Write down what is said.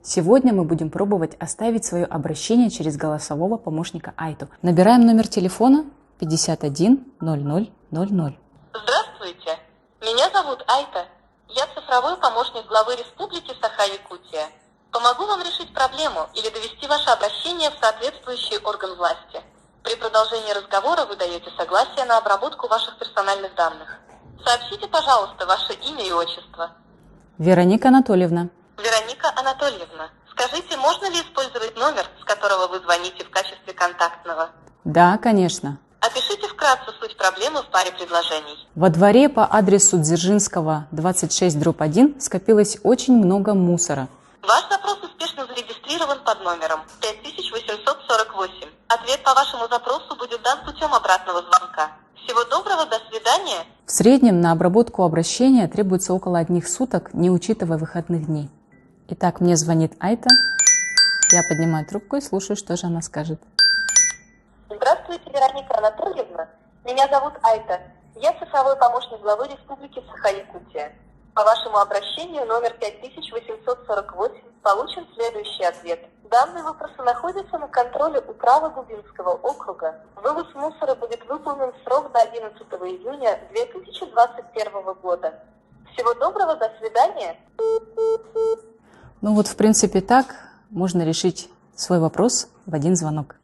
Сегодня мы будем пробовать оставить свое обращение через голосового помощника Айту. Набираем номер телефона 51 00 00. Здравствуйте, меня зовут Айта. Я цифровой помощник главы Республики Саха-Якутия. Помогу вам решить проблему или довести ваше обращение в соответствующий орган власти. При продолжении разговора вы даете согласие на обработку ваших персональных данных. Сообщите, пожалуйста, ваше имя и отчество. Вероника Анатольевна. Вероника Анатольевна, скажите, можно ли использовать номер, с которого вы звоните в качестве контактного? Да, конечно. Опишите вкратце суть проблемы в паре предложений. Во дворе по адресу Дзержинского, 26/1 скопилось очень много мусора. Ваш запрос успешно зарегистрирован под номером 5848. Ответ по вашему запросу будет дан путем обратного звонка. Всего доброго, до свидания. В среднем на обработку обращения требуется около 1 суток, не учитывая выходных дней. Итак, мне звонит Айта. Я поднимаю трубку и слушаю, что же она скажет. Здравствуйте, Вероника Анатольевна. Меня зовут Айта. Я цифровой помощник главы Республики Саха-Якутия. По вашему обращению номер 5848 получен следующий ответ. Данные вопросы находятся на контроле Управы Губинского округа. Вывоз мусора будет выполнен в срок до 11 июня 2021 года. Всего доброго, до свидания. Ну вот, в принципе, так можно решить свой вопрос в один звонок.